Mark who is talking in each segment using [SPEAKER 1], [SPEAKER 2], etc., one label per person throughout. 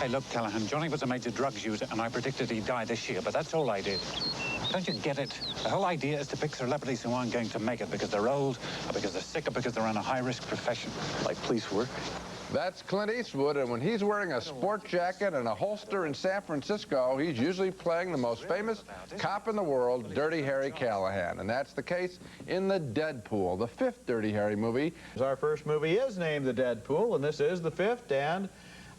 [SPEAKER 1] Hey, look, Callahan, Johnny was a major drugs user, and I predicted he'd die this year, but that's all I did. Don't you get it? The whole idea is to pick celebrities who aren't going to make it because they're old, or because they're sick, or because they're in a high-risk profession.
[SPEAKER 2] Like police work.
[SPEAKER 3] That's Clint Eastwood, and when he's wearing a sport jacket and a holster in San Francisco, he's usually playing the most famous cop in the world, Dirty Harry Callahan. And that's the case in the Deadpool, the fifth Dirty Harry movie.
[SPEAKER 4] Our first movie is named The Deadpool, and this is the fifth, and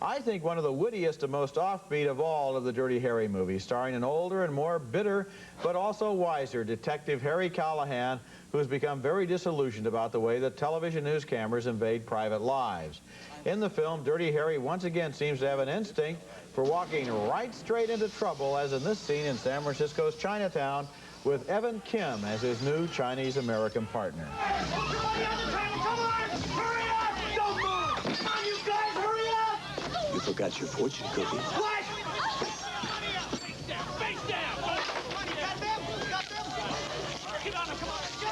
[SPEAKER 4] I think one of the wittiest and most offbeat of all of the Dirty Harry movies, starring an older and more bitter, but also wiser Detective Harry Callahan, who has become very disillusioned about the way that television news cameras invade private lives. In the film, Dirty Harry once again seems to have an instinct for walking right straight into trouble, as in this scene in San Francisco's Chinatown, with Evan Kim as his new Chinese-American partner.
[SPEAKER 2] You forgot your fortune cookie.
[SPEAKER 5] What?
[SPEAKER 6] Face down! Face down!
[SPEAKER 5] Got them! Got them!
[SPEAKER 6] Get on him! Come on! Let's go!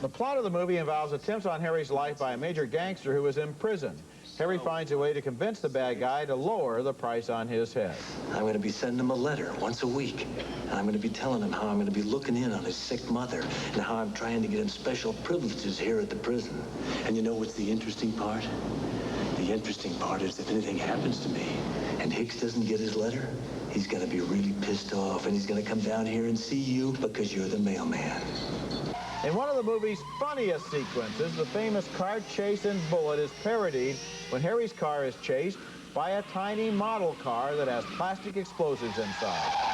[SPEAKER 4] The plot of the movie involves attempts on Harry's life by a major gangster who is in prison. Harry finds a way to convince the bad guy to lower the price on his head.
[SPEAKER 2] I'm going to be sending him a letter once a week. And I'm going to be telling him how I'm going to be looking in on his sick mother and how I'm trying to get him special privileges here at the prison. And you know what's the interesting part? The interesting part is if anything happens to me and Hicks doesn't get his letter, he's going to be really pissed off and he's going to come down here and see you because you're the mailman.
[SPEAKER 4] In one of the movie's funniest sequences, the famous car chase in Bullet is parodied when Harry's car is chased by a tiny model car that has plastic explosives inside.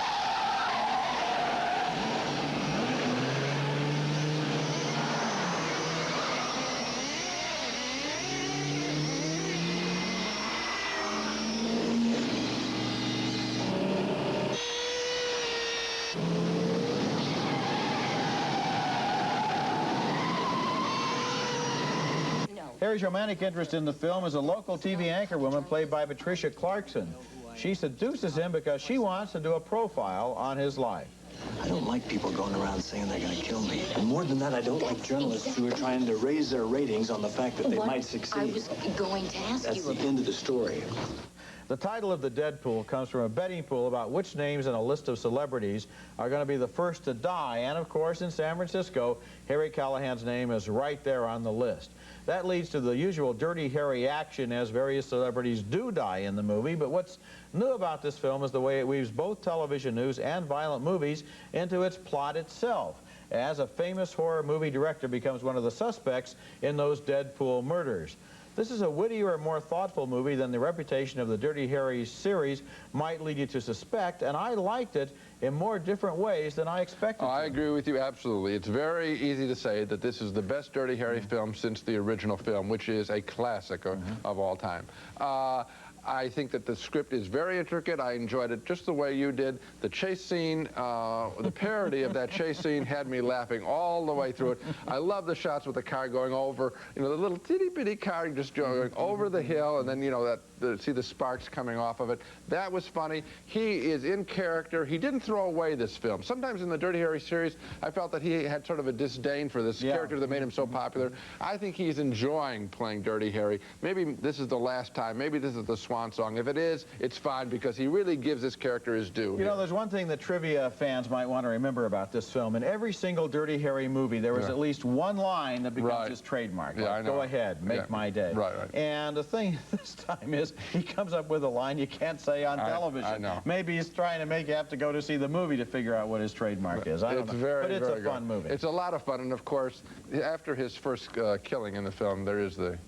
[SPEAKER 4] Harry's romantic interest in the film is a local TV anchorwoman played by Patricia Clarkson. She seduces him because she wants to do a profile on his life.
[SPEAKER 2] I don't like people going around saying they're going to kill me. And more than that, I don't like journalists who are trying to raise their ratings on the fact that they might succeed.
[SPEAKER 7] I was going to ask you.
[SPEAKER 2] That's the end of the story.
[SPEAKER 4] The title of The Deadpool comes from a betting pool about which names in a list of celebrities are going to be the first to die. And, of course, in San Francisco, Harry Callahan's name is right there on the list. That leads to the usual Dirty Harry action as various celebrities do die in the movie. But what's new about this film is the way it weaves both television news and violent movies into its plot itself, as a famous horror movie director becomes one of the suspects in those Deadpool murders. This is a wittier and more thoughtful movie than the reputation of the Dirty Harry series might lead you to suspect, and I liked it in more different ways than I expected.
[SPEAKER 3] I agree with you absolutely. It's very easy to say that this is the best Dirty Harry film since the original film, which is a classic of all time. I think that the script is very intricate. I enjoyed it just the way you did. The chase scene, the parody of that chase scene had me laughing all the way through it. I love the shots with the car going over, you know, the little itty-bitty car just going over the hill, and then, you know, see the sparks coming off of it. That was funny. He is in character. He didn't throw away this film. Sometimes in the Dirty Harry series, I felt that he had sort of a disdain for this character that made him so popular. I think he's enjoying playing Dirty Harry. Maybe this is the last time. Maybe this is the swan song. If it is, it's fine because he really gives this character his due.
[SPEAKER 4] You know, there's one thing that trivia fans might want to remember about this film. In every single Dirty Harry movie, there was at least one line that becomes his trademark.
[SPEAKER 3] Yeah,
[SPEAKER 4] like,
[SPEAKER 3] I know.
[SPEAKER 4] Go ahead, make my day.
[SPEAKER 3] Right.
[SPEAKER 4] And the thing this time is he comes up with a line you can't say on television.
[SPEAKER 3] I know.
[SPEAKER 4] Maybe he's trying to make you have to go to see the movie to figure out what his trademark is. I don't know. But it's a fun movie.
[SPEAKER 3] It's a lot of fun, and of course, after his first killing in the film, there is the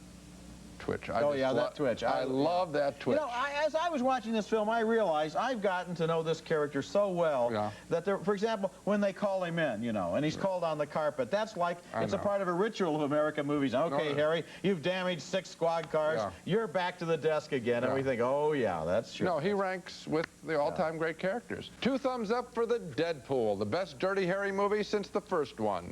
[SPEAKER 3] twitch.
[SPEAKER 4] That twitch.
[SPEAKER 3] I love that twitch.
[SPEAKER 4] You know, as I was watching this film, I realized I've gotten to know this character so well that, for example, when they call him in, you know, and he's called on the carpet, that's like, it's a part of a ritual of American movies. Okay, Harry, you've damaged 6 squad cars. You're back to the desk again. And we think, oh, yeah, that's true.
[SPEAKER 3] No, he ranks with the all-time great characters. 2 thumbs up for The Deadpool, the best Dirty Harry movie since the first one.